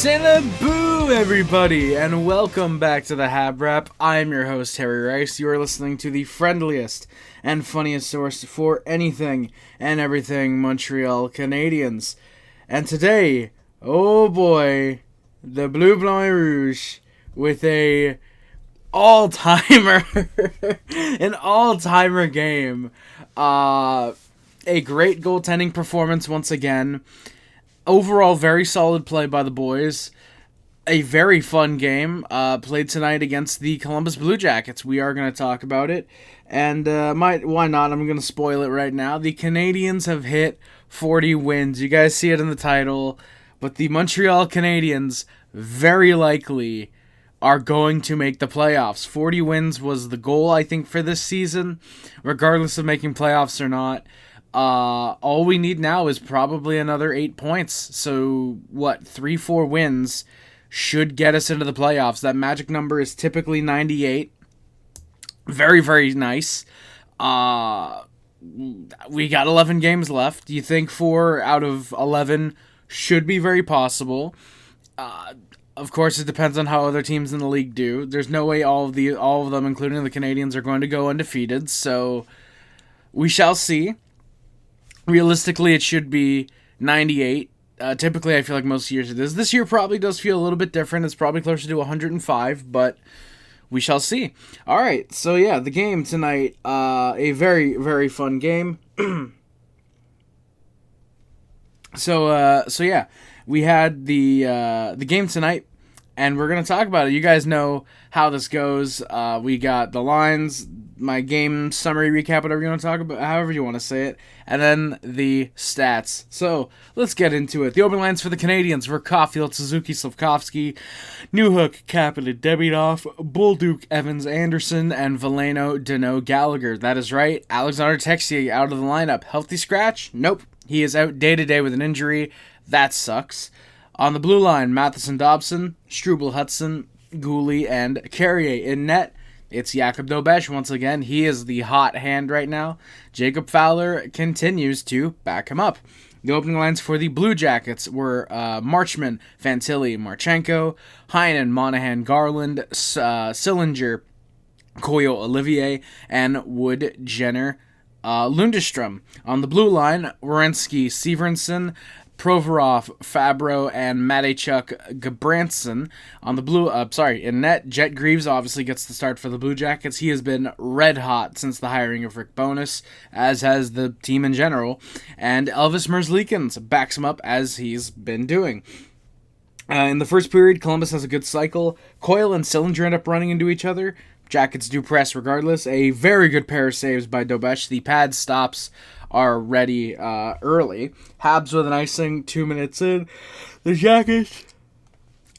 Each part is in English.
Cinnaboo, everybody, and welcome back to the HabWrap. I'm your host, Harry Rice. You are listening to the friendliest and funniest source for anything and everything Montreal Canadiens. And today, oh boy, the Bleu Blanc et Rouge with an all-timer game. A great goaltending performance once again. Overall, very solid play by the boys. A very fun game played tonight against the Columbus Blue Jackets. We are going to talk about it. And why not? I'm going to spoil it right now. The Canadiens have hit 40 wins. You guys see it in the title. But the Montreal Canadiens very likely are going to make the playoffs. 40 wins was the goal, I think, for this season, regardless of making playoffs or not. All we need now is probably another 8 points. So, 3-4 wins should get us into the playoffs. That magic number is typically 98. Very, very nice. We got 11 games left. You think 4 out of 11 should be very possible. Of course, it depends on how other teams in the league do. There's no way all of them, including the Canadiens, are going to go undefeated. So, we shall see. Realistically, it should be 98. Typically, I feel like most years it is. This year probably does feel a little bit different. It's probably closer to 105, but we shall see. All right, so yeah, the game tonight, a very, very fun game. So yeah, we had the game tonight, and we're going to talk about it. You guys know how this goes. We got the lines, my game summary recap, whatever you want to talk about, however you want to say it, and then the stats. So, let's get into it. The opening lines for the Canadiens were Caulfield, Suzuki, Slafkovsky, Newhook, Kapanen, Davidoff, Bolduc, Evans, Anderson, and Veleno, Danault, Gallagher. That is right. Alexander Texier out of the lineup. Healthy scratch? Nope. He is out day-to-day with an injury. That sucks. On the blue line, Matheson, Dobson, Struble, Hudson, Gooley, and Carrier. In net, it's Jakub Dobes once again. He is the hot hand right now. Jacob Fowler continues to back him up. The opening lines for the Blue Jackets were Marchman, Fantilli, Marchenko, Heinen, Monahan, Garland, Sillinger, Coyle, Olivier, and Wood, Jenner, Lundestrom. On the blue line, Werenski, Severenson, Provorov, Fabro, and Mateychuk Gabranson. On the in net, Jet Greaves obviously gets the start for the Blue Jackets. He has been red hot since the hiring of Rick Bowness, as has the team in general. And Elvis Merzlikins backs him up as he's been doing. In the first period, Columbus has a good cycle. Coyle and Sillinger end up running into each other. Jackets do press regardless. A very good pair of saves by Dobes. The pad stops are ready early. Habs with an icing 2 minutes in. The Jackets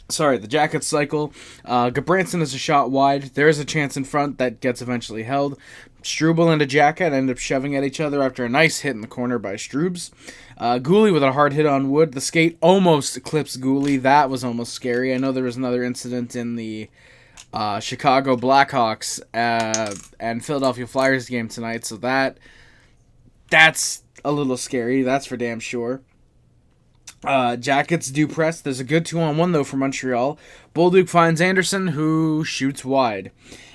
cycle. Gabranson is a shot wide. There is a chance in front that gets eventually held. Struble and a Jacket end up shoving at each other after a nice hit in the corner by Strubes. Gooley with a hard hit on Wood. The skate almost clips Gooley. That was almost scary. I know there was another incident in the Chicago Blackhawks and Philadelphia Flyers game tonight, so that's a little scary. That's for damn sure. Jackets do press. There's a good 2-on-1 though for Montreal. Bolduc finds Anderson, who shoots wide.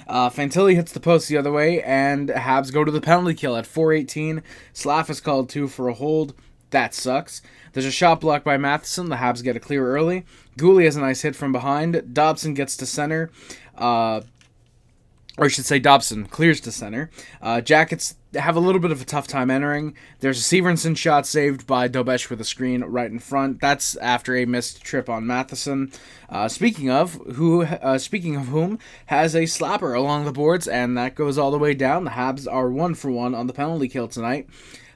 Fantilli hits the post the other way, and Habs go to the penalty kill at 4:18. Slav is called 2 for a hold. That sucks. There's a shot blocked by Matheson. The Habs get a clear early. Gooley has a nice hit from behind. Dobson gets to center. Or I should say Dobson clears to center. Jackets have a little bit of a tough time entering. There's a Severenson shot saved by Dobes with a screen right in front. That's after a missed trip on Matheson. Speaking of whom has a slapper along the boards, and that goes all the way down. The Habs are 1-for-1 on the penalty kill tonight.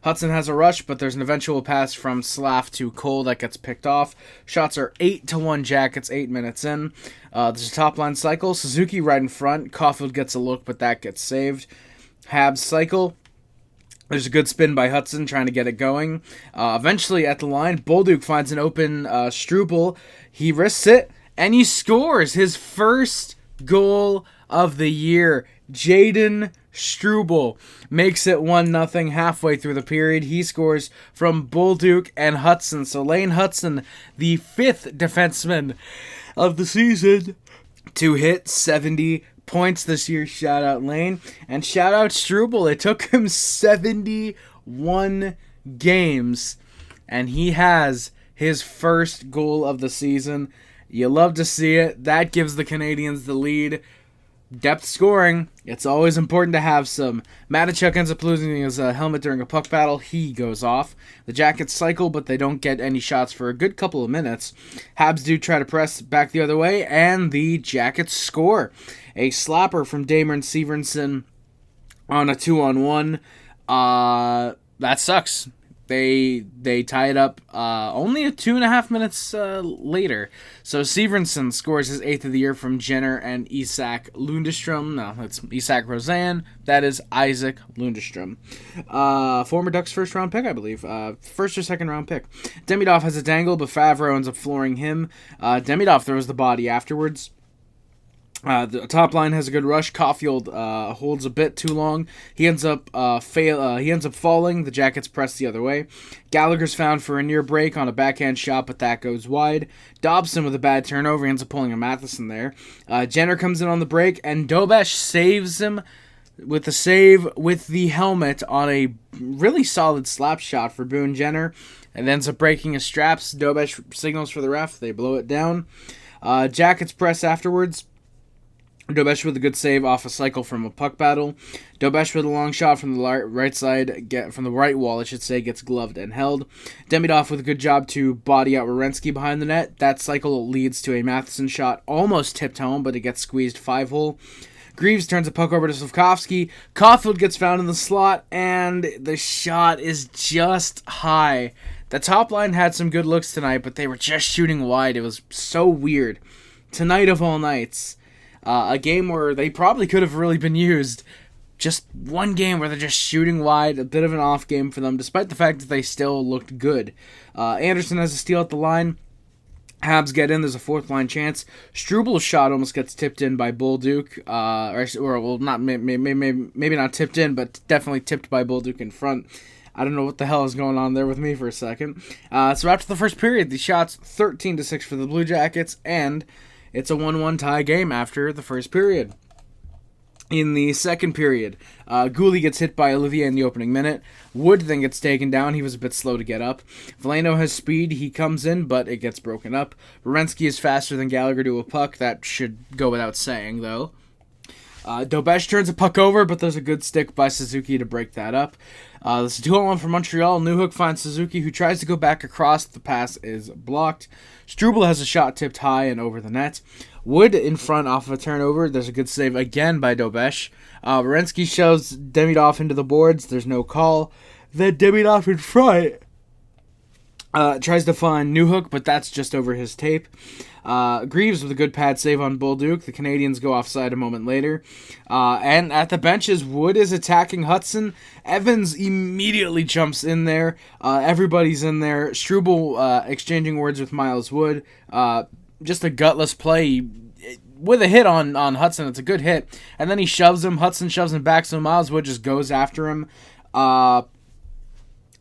Hudson has a rush, but there's an eventual pass from Slav to Cole that gets picked off. Shots are 8-1 Jackets 8 minutes in. There's a top line cycle. Suzuki right in front. Caulfield gets a look, but that gets saved. Habs cycle. There's a good spin by Hudson trying to get it going. Eventually at the line, Bolduc finds an open Struble. He risks it, and he scores his first goal of the year. Jayden Struble makes it 1-0 halfway through the period. He scores from Bolduc and Hudson. So Lane Hudson, the 5th defenseman of the season to hit 70 points this year. Shout out Lane. And shout out Struble. It took him 71 games. And he has his first goal of the season. You love to see it. That gives the Canadiens the lead. Depth scoring. It's always important to have some. Matachuk ends up losing his helmet during a puck battle. He goes off. The Jackets cycle, but they don't get any shots for a good couple of minutes. Habs do try to press back the other way, and the Jackets score. A slapper from Damer and Severenson on a 2-on-1. That sucks. They tie it up only 2.5 minutes later. So Severenson scores his 8th of the year from Jenner and Isak Lundestrom. No, that's Isak Rosen. That is Isaac Lundestrom. Former Ducks first round pick, I believe. First or second round pick. Demidov has a dangle, but Favreau ends up flooring him. Demidov throws the body afterwards. The top line has a good rush. Caulfield holds a bit too long. He ends up falling. The Jackets press the other way. Gallagher's found for a near break on a backhand shot, but that goes wide. Dobson with a bad turnover. He ends up pulling a Matheson there. Jenner comes in on the break, and Dobes saves him with the save with the helmet on a really solid slap shot for Boone Jenner. And ends up breaking his straps. Dobes signals for the ref. They blow it down. Jackets press afterwards. Dobes with a good save off a cycle from a puck battle. Dobes with a long shot from the right side, from the right wall, I should say, gets gloved and held. Demidov with a good job to body out Werenski behind the net. That cycle leads to a Matheson shot, almost tipped home, but it gets squeezed 5-hole. Greaves turns a puck over to Slavkovsky. Caulfield gets found in the slot, and the shot is just high. The top line had some good looks tonight, but they were just shooting wide. It was so weird. Tonight of all nights. A game where they probably could have really been used. Just one game where they're just shooting wide. A bit of an off game for them, despite the fact that they still looked good. Anderson has a steal at the line. Habs get in. There's a fourth line chance. Struble's shot almost gets tipped in by Bolduc. Maybe not tipped in, but definitely tipped by Bolduc in front. I don't know what the hell is going on there with me for a second. So after the first period, the shots 13-6 for the Blue Jackets, and it's a 1-1 tie game after the first period. In the second period, Gouli gets hit by Olivier in the opening minute. Wood then gets taken down. He was a bit slow to get up. Veleno has speed. He comes in, but it gets broken up. Werenski is faster than Gallagher to a puck. That should go without saying, though. Dobes turns a puck over, but there's a good stick by Suzuki to break that up. This is 2-on-1 for Montreal. Newhook finds Suzuki, who tries to go back across. The pass is blocked. Struble has a shot tipped high and over the net. Wood in front off of a turnover. There's a good save again by Dobes. Werenski shoves Demidov into the boards. There's no call. Then Demidov in front tries to find Newhook, but that's just over his tape. Greaves with a good pad save on Bolduc. The Canadiens go offside a moment later. And at the benches, Wood is attacking Hudson. Evans immediately jumps in there. Everybody's in there. Struble exchanging words with Miles Wood. Just a gutless play with a hit on Hudson. It's a good hit. And then he shoves him. Hudson shoves him back, so Miles Wood just goes after him.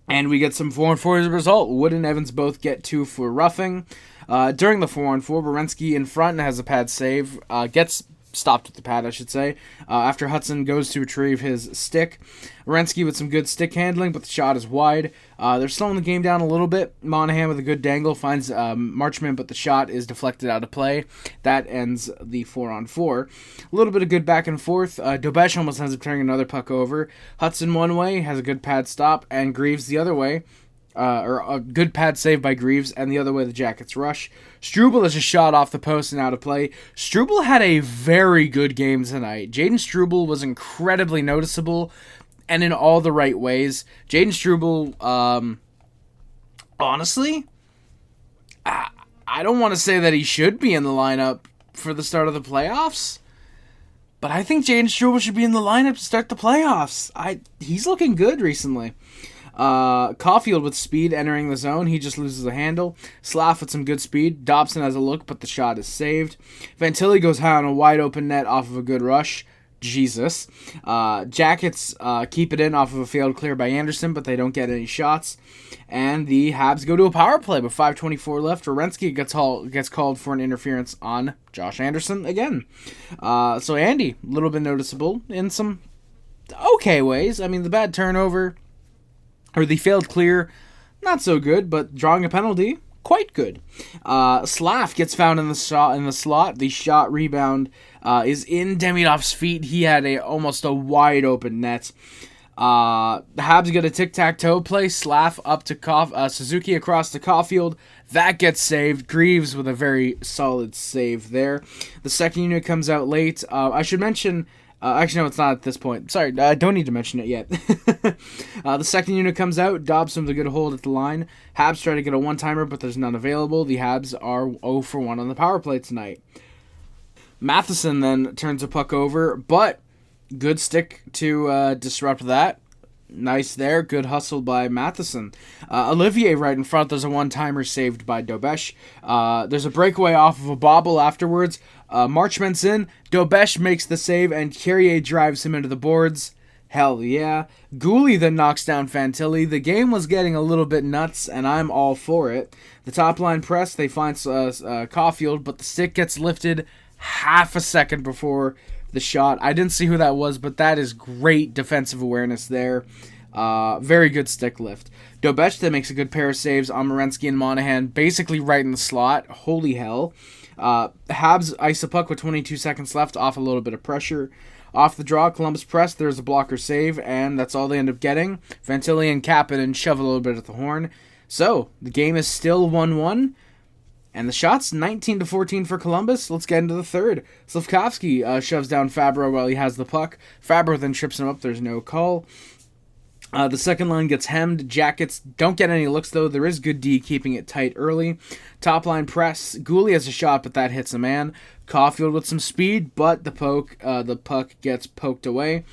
And we get some 4-on-4 as a result. Wood and Evans both get 2 for roughing. During the 4-on-4, Werenski in front has a pad save. Gets stopped with the pad, I should say, after Hudson goes to retrieve his stick. Werenski with some good stick handling, but the shot is wide. They're slowing the game down a little bit. Monahan with a good dangle finds Marchment, but the shot is deflected out of play. That ends the 4-on-4. A little bit of good back and forth. Dobes almost ends up turning another puck over. Hudson one way, has a good pad stop, and Greaves the other way. Or a good pad save by Greaves, and the other way the Jackets rush. Struble is a shot off the post and out of play. Struble had a very good game tonight. Jayden Struble was incredibly noticeable, and in all the right ways. Jayden Struble, honestly, I don't want to say that he should be in the lineup for the start of the playoffs, but I think Jayden Struble should be in the lineup to start the playoffs. He's looking good recently. Caulfield with speed entering the zone. He just loses a handle. Slav with some good speed. Dobson has a look, but the shot is saved. Fantilli goes high on a wide open net off of a good rush. Jesus. Jackets keep it in off of a failed clear by Anderson, but they don't get any shots. And the Habs go to a power play with 5:24 left. Werenski gets called for an interference on Josh Anderson again. So Andy, a little bit noticeable in some okay ways. I mean, the bad turnover, or the failed clear, not so good, but drawing a penalty, quite good. Slav gets found in the slot. The shot rebound is in Demidov's feet. He had almost a wide open net. The Habs get a tic-tac-toe play. Slav up to Suzuki across to Caulfield. That gets saved. Greaves with a very solid save there. The second unit comes out late. I should mention... actually, no, it's not at this point. Sorry, I don't need to mention it yet. The second unit comes out. Dobes with a good hold at the line. Habs try to get a one-timer, but there's none available. The Habs are 0 for 1 on the power play tonight. Matheson then turns a puck over, but good stick to disrupt that. Nice there. Good hustle by Matheson. Olivier right in front. There's a one-timer saved by Dobes. There's a breakaway off of a bobble afterwards. Marchment's in. Dobes makes the save, and Carrier drives him into the boards. Hell yeah. Gooley then knocks down Fantilli. The game was getting a little bit nuts, and I'm all for it. The top line press, they find Caulfield, but the stick gets lifted half a second before the shot. I didn't see who that was, but that is great defensive awareness there. Very good stick lift. Dobes then makes a good pair of saves on Werenski and Monahan, basically right in the slot. Holy hell. Habs ice a puck with 22 seconds left off a little bit of pressure. Off the draw, Columbus press, there's a blocker save, and that's all they end up getting. Fantilli and Kapanen shove a little bit at the horn. So, the game is still 1-1. And the shot's 19-14 for Columbus. Let's get into the third. Slavkovsky shoves down Fabro while he has the puck. Fabro then trips him up. There's no call. The second line gets hemmed. Jackets don't get any looks, though. There is good D keeping it tight early. Top line press. Gooley has a shot, but that hits a man. Caulfield with some speed, but the puck gets poked away.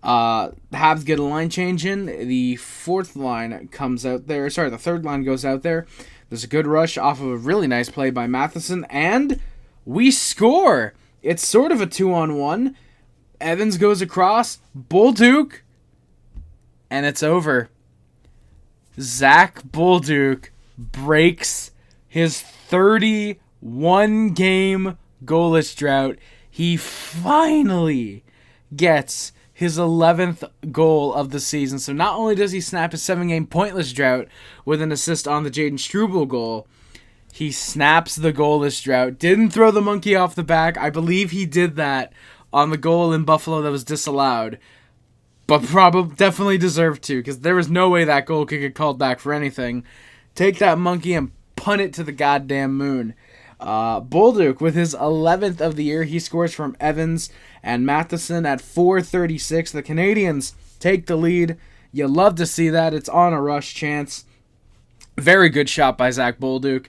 The Habs get a line change in. The fourth line comes out there. Sorry, the third line goes out there. There's a good rush off of a really nice play by Matheson, and we score. It's sort of a 2-on-1. Evans goes across. Bolduc. And it's over. Zach Bolduc breaks his 31-game goalless drought. He finally gets his 11th goal of the season. So not only does he snap his 7-game pointless drought with an assist on the Jayden Struble goal, he snaps the goalless drought. Didn't throw the monkey off the back. I believe he did that on the goal in Buffalo that was disallowed. But definitely deserved to, because there was no way that goal could get called back for anything. Take that monkey and punt it to the goddamn moon. Bolduc, with his 11th of the year, he scores from Evans and Matheson at 4:36. The Canadiens take the lead. You love to see that. It's on a rush chance. Very good shot by Zach Bolduc.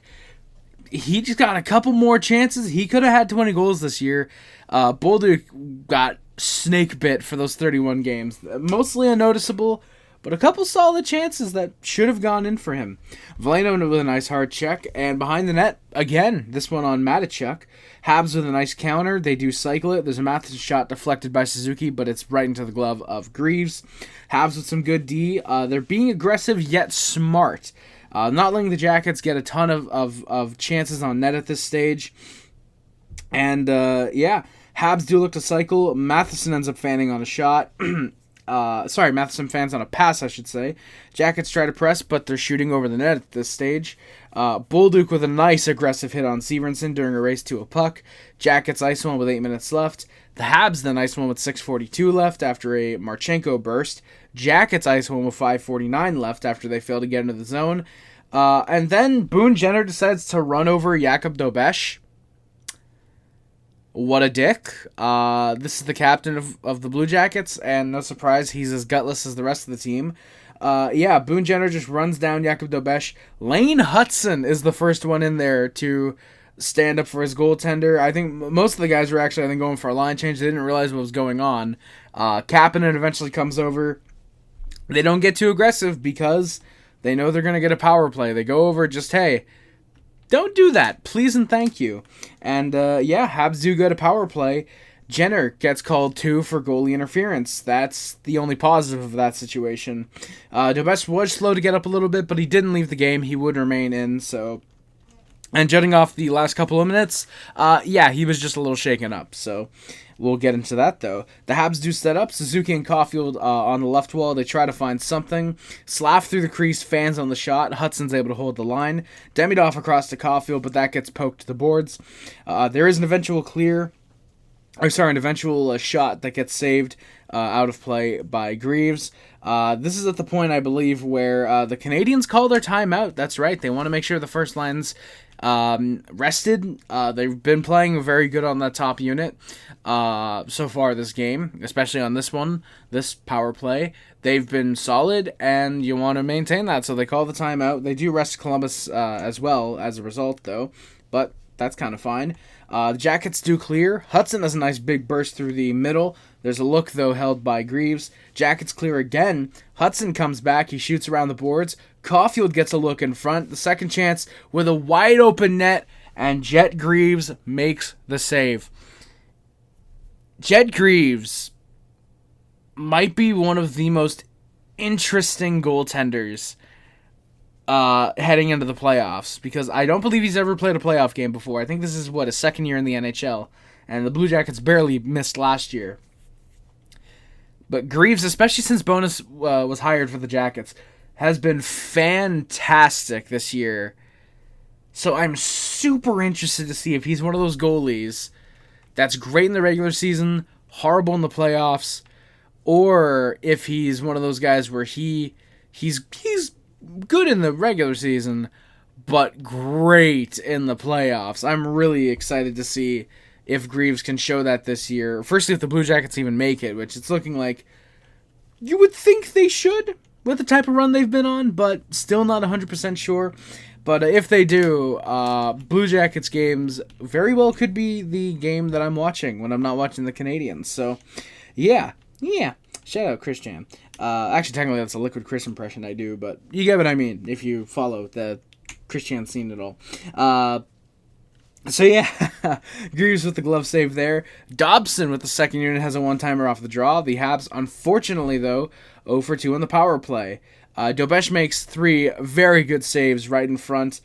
He just got a couple more chances. He could have had 20 goals this year. Bolduc got snake bit for those 31 games. Mostly unnoticeable, but a couple solid chances that should have gone in for him. Veleno with a nice hard check, and behind the net, again, this one on Matachuk. Habs with a nice counter. They do cycle it. There's a Matheson shot deflected by Suzuki, but it's right into the glove of Greaves. Habs with some good D. They're being aggressive yet smart. Not letting the Jackets get a ton of chances on net at this stage. And, Habs do look to cycle. Matheson ends up fanning on a shot. Matheson fans on a pass, I should say. Jackets try to press, but they're shooting over the net at this stage. Bolduc with a nice aggressive hit on Severenson during a race to a puck. Jackets ice one with 8 minutes left. The Habs then ice one with 6:42 left after a Marchenko burst. Jackets ice one with 5:49 left after they failed to get into the zone. And then Boone Jenner decides to run over Jakub Dobes. What a dick. This is the captain of the Blue Jackets, and no surprise, he's as gutless as the rest of the team. Boone Jenner just runs down Jakub Dobes. Lane Hudson is the first one in there to stand up for his goaltender. I think most of the guys were actually, going for a line change. They didn't realize what was going on. Kapanen eventually comes over. They don't get too aggressive because they know they're going to get a power play. They go over just, hey, don't do that, please and thank you. And, Habs do get a power play. Jenner gets called too for goalie interference. That's the only positive of that situation. Dobes was slow to get up a little bit, but he didn't leave the game. He would remain in, so... And judging off the last couple of minutes, he was just a little shaken up, so... We'll get into that, though. The Habs do set up. Suzuki and Caulfield on the left wall. They try to find something. Slav through the crease, fans on the shot. Hudson's able to hold the line. Demidov across to Caulfield, but that gets poked to the boards. There is an eventual shot that gets saved out of play by Greaves. This is at the point, I believe, where the Canadiens call their timeout. That's right. They want to make sure the first line's rested. They've been playing very good on that top unit so far this game, especially on this power play. They've been solid, and you want to maintain that, so they call the timeout. They do rest Columbus as well as a result, though, but that's kind of fine. The Jackets do clear. Hudson has a nice big burst through the middle. There's a look, though, held by Greaves. Jackets clear again. Hudson comes back. He shoots around the boards. Caulfield gets a look in front. The second chance with a wide open net, and Jet Greaves makes the save. Jet Greaves might be one of the most interesting goaltenders heading into the playoffs, because I don't believe he's ever played a playoff game before. I think this is, his second year in the NHL, and the Blue Jackets barely missed last year. But Greaves, especially since Bonus was hired for the Jackets, has been fantastic this year. So I'm super interested to see if he's one of those goalies that's great in the regular season, horrible in the playoffs, or if he's one of those guys where he's good in the regular season, but great in the playoffs. I'm really excited to see if Greaves can show that this year. Firstly, if the Blue Jackets even make it, which it's looking like you would think they should with the type of run they've been on, but still not 100% sure. But if they do, Blue Jackets games very well could be the game that I'm watching when I'm not watching the Canadiens. So, yeah. Shout out Christian. Actually, technically, that's a Liquid Chris impression I do, but you get what I mean if you follow the Christian scene at all. Greaves with the glove save there. Dobson with the second unit has a one-timer off the draw. The Habs, unfortunately, though, 0 for 2 on the power play. Dobes makes 3 very good saves right in front.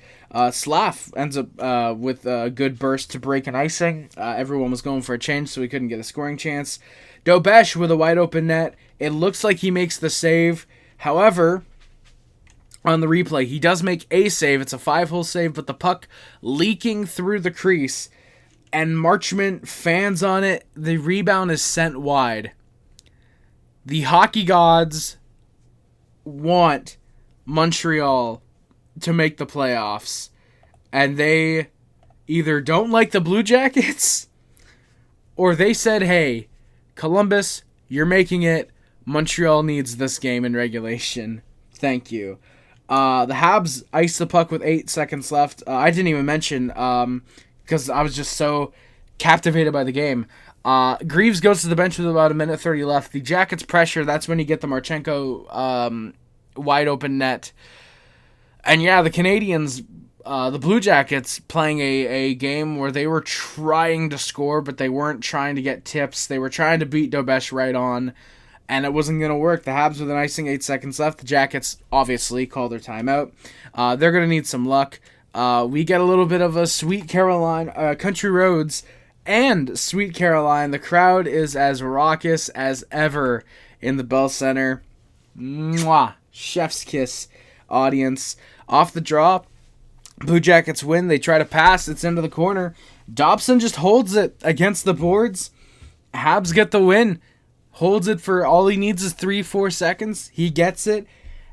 Slav ends up with a good burst to break an icing. Everyone was going for a change, so he couldn't get a scoring chance. Dobes with a wide open net. It looks like he makes the save. However, on the replay, he does make a save. It's a 5-hole save, but the puck leaking through the crease, and Marchment fans on it. The rebound is sent wide. The hockey gods want Montreal to make the playoffs, and they either don't like the Blue Jackets, or they said, hey, Columbus, you're making it. Montreal needs this game in regulation. Thank you. The Habs ice the puck with 8 seconds left. I didn't even mention, because I was just so captivated by the game. Greaves goes to the bench with about 1:30 left. The Jackets pressure, that's when you get the Marchenko wide open net. And yeah, the Canadiens, the Blue Jackets, playing a game where they were trying to score, but they weren't trying to get tips. They were trying to beat Dobes right on, and it wasn't going to work. The Habs with an icing, 8 seconds left. The Jackets obviously call their timeout. They're going to need some luck. We get a little bit of a Sweet Caroline, Country Roads, and Sweet Caroline. The crowd is as raucous as ever in the Bell Center. Mwah! Chef's kiss, audience. Off the draw, Blue Jackets win. They try to pass. It's into the corner. Dobson just holds it against the boards. Habs get the win. Holds it for all he needs is 3-4 seconds. He gets it.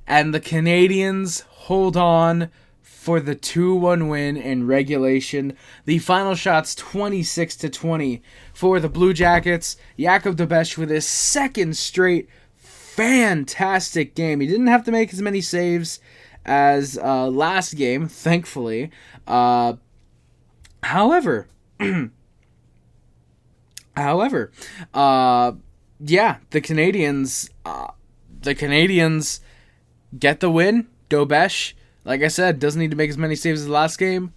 And the Canadiens hold on for the 2-1 win in regulation. The final shot's 26-20 for the Blue Jackets. Jakub Dobes with his second straight fantastic game. He didn't have to make as many saves as last game, thankfully. However, the Canadiens get the win. Dobes, like I said, doesn't need to make as many saves as last game,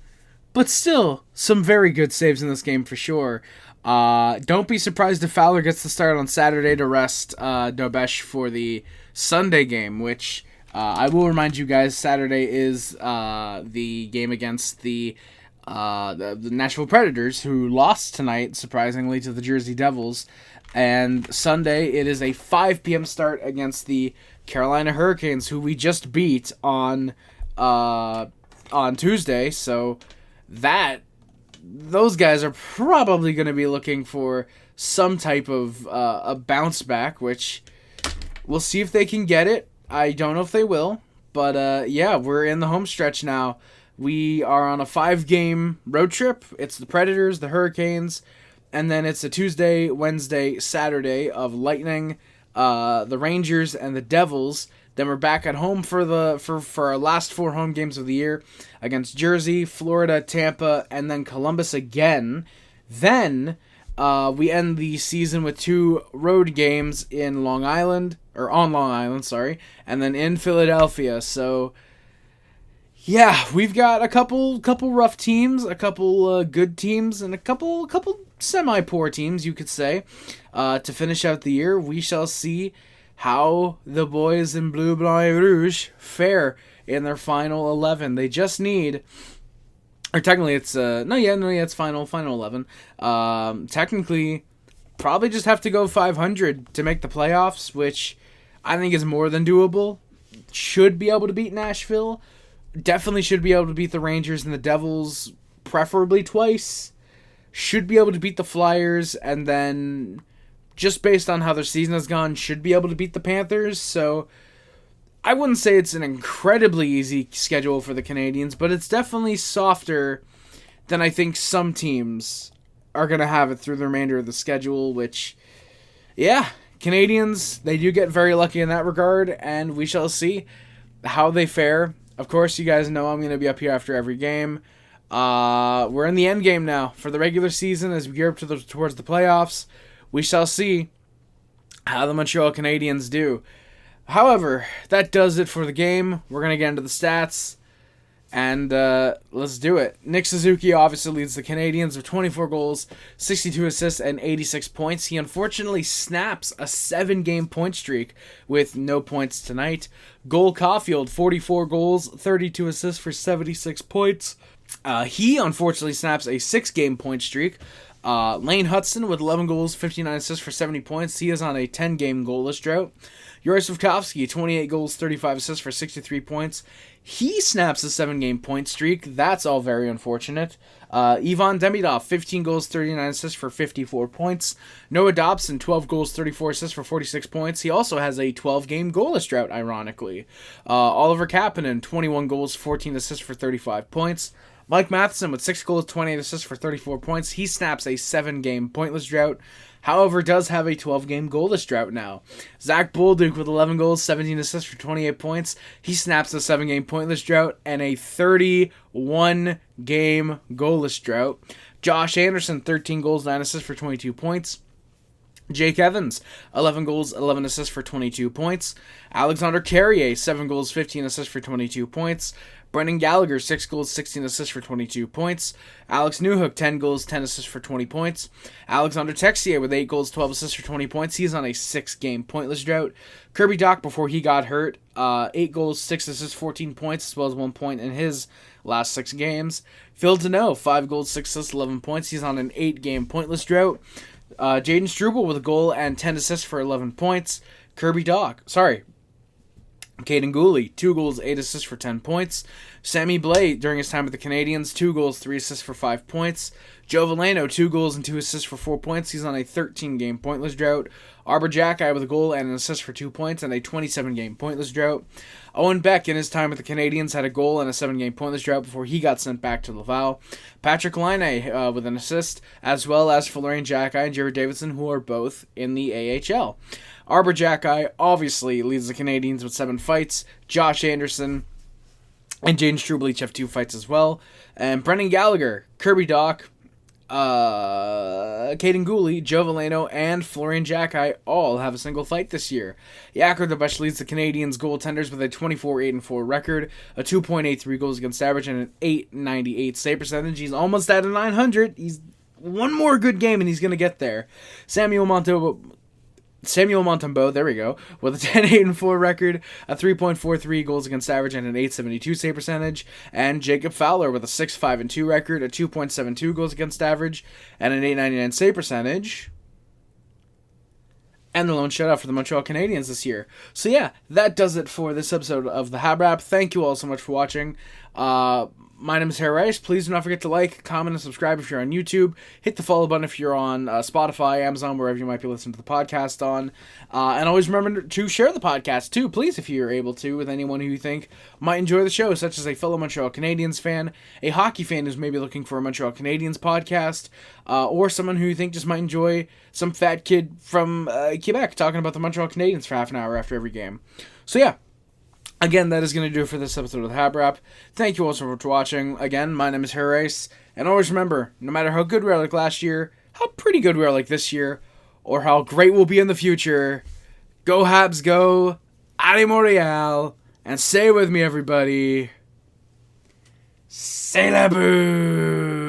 but still some very good saves in this game for sure. Don't be surprised if Fowler gets the start on Saturday to rest Dobes for the Sunday game, which I will remind you guys, Saturday is the game against the Nashville Predators, who lost tonight, surprisingly, to the Jersey Devils. And Sunday, it is a 5 p.m. start against the Carolina Hurricanes, who we just beat on Tuesday. So those guys are probably going to be looking for some type of a bounce back, which we'll see if they can get it. I don't know if they will, but yeah, we're in the home stretch now. We are on a 5-game road trip. It's the Predators, the Hurricanes, and then it's a Tuesday, Wednesday, Saturday of Lightning, the Rangers, and the Devils. Then we're back at home for our last 4 home games of the year against Jersey, Florida, Tampa, and then Columbus again. Then we end the season with 2 road games on Long Island, and then in Philadelphia. So yeah, we've got a couple rough teams, a couple good teams, and a couple semi-poor teams, you could say, to finish out the year. We shall see how the boys in Bleu, Blanc, et Rouge fare in their final 11. They just need, or technically it's it's final 11. Technically, probably just have to go 500 to make the playoffs, which I think is more than doable. Should be able to beat Nashville. Definitely should be able to beat the Rangers and the Devils, preferably twice. Should be able to beat the Flyers, and then, just based on how their season has gone, should be able to beat the Panthers. So I wouldn't say it's an incredibly easy schedule for the Canadiens, but it's definitely softer than I think some teams are going to have it through the remainder of the schedule, which, yeah, Canadiens, they do get very lucky in that regard, and we shall see how they fare. Of course, you guys know I'm going to be up here after every game. We're in the end game now for the regular season as we gear up towards the playoffs. We shall see how the Montreal Canadiens do. However, that does it for the game. We're going to get into the stats, and let's do it. Nick Suzuki obviously leads the Canadiens with 24 goals, 62 assists, and 86 points. He unfortunately snaps a 7-game point streak with no points tonight. Cole Caulfield, 44 goals, 32 assists for 76 points. He unfortunately snaps a 6-game point streak. Lane Hudson with 11 goals, 59 assists for 70 points. He is on a 10-game goalless drought. Yuri Slafkovsky, 28 goals, 35 assists for 63 points. He snaps a 7-game point streak. That's all very unfortunate. Ivan Demidov, 15 goals, 39 assists for 54 points. Noah Dobson, 12 goals, 34 assists for 46 points. He also has a 12-game goalless drought, ironically. Oliver Kapanen, 21 goals, 14 assists for 35 points. Mike Matheson with 6 goals, 28 assists for 34 points. He snaps a 7-game pointless drought. However, does have a 12-game goalless drought now. Zach Bolduc with 11 goals, 17 assists for 28 points. He snaps a 7-game pointless drought and a 31-game goalless drought. Josh Anderson, 13 goals, 9 assists for 22 points. Jake Evans, 11 goals, 11 assists for 22 points. Alexander Carrier, 7 goals, 15 assists for 22 points. Brendan Gallagher, 6 goals, 16 assists for 22 points. Alex Newhook, 10 goals, 10 assists for 20 points. Alexander Texier with 8 goals, 12 assists for 20 points. He's on a 6-game pointless drought. Kirby Dach, before he got hurt, 8 goals, 6 assists, 14 points, as well as 1 point in his last 6 games. Phil Deneau, 5 goals, 6 assists, 11 points. He's on an 8-game pointless drought. Jayden Struble with a goal and 10 assists for 11 points. Caden Gooley, 2 goals, 8 assists for 10 points. Sammy Blais, during his time with the Canadiens, 2 goals, 3 assists for 5 points. Joe Veleno, 2 goals and 2 assists for 4 points. He's on a 13-game pointless drought. Arbor Jacki with a goal and an assist for 2 points and a 27-game pointless drought. Owen Beck, in his time with the Canadiens, had a goal and a 7-game pointless drought before he got sent back to Laval. Patrick Laine with an assist, as well as Florian Jacki and Jared Davidson, who are both in the AHL. Arbor Jacki obviously leads the Canadiens with 7 fights. Josh Anderson and Jayden Struble each have 2 fights as well. And Brendan Gallagher, Kirby Dach, Caden Gooley, Joe Veleno, and Florian Jacki all have a single fight this year. Jakub Dobes leads the Canadiens goaltenders with a 24-8-4 record, a 2.83 goals against average, and an .898 save percentage. He's almost at a 900. He's one more good game and he's going to get there. Samuel Montembeault, there we go, with a 10-8-4 record, a 3.43 goals against average, and an 8.72 save percentage. And Jacob Fowler with a 6.5-2 record, a 2.72 goals against average, and an 8.99 save percentage. And the lone shutout for the Montreal Canadiens this year. So yeah, that does it for this episode of the HabWrap. Thank you all so much for watching. My name is Harry Rice. Please do not forget to like, comment, and subscribe if you're on YouTube. Hit the follow button if you're on Spotify, Amazon, wherever you might be listening to the podcast on. And always remember to share the podcast too, please, if you're able to, with anyone who you think might enjoy the show, such as a fellow Montreal Canadiens fan, a hockey fan who's maybe looking for a Montreal Canadiens podcast, or someone who you think just might enjoy some fat kid from Quebec talking about the Montreal Canadiens for half an hour after every game. So yeah. Again, that is going to do it for this episode of the HabWrap. Thank you all so much for watching. Again, my name is Harry Rice, and always remember, no matter how good we are like last year, how pretty good we are like this year, or how great we'll be in the future, go Habs go, Allez Montreal, and say with me everybody, c'est la boo!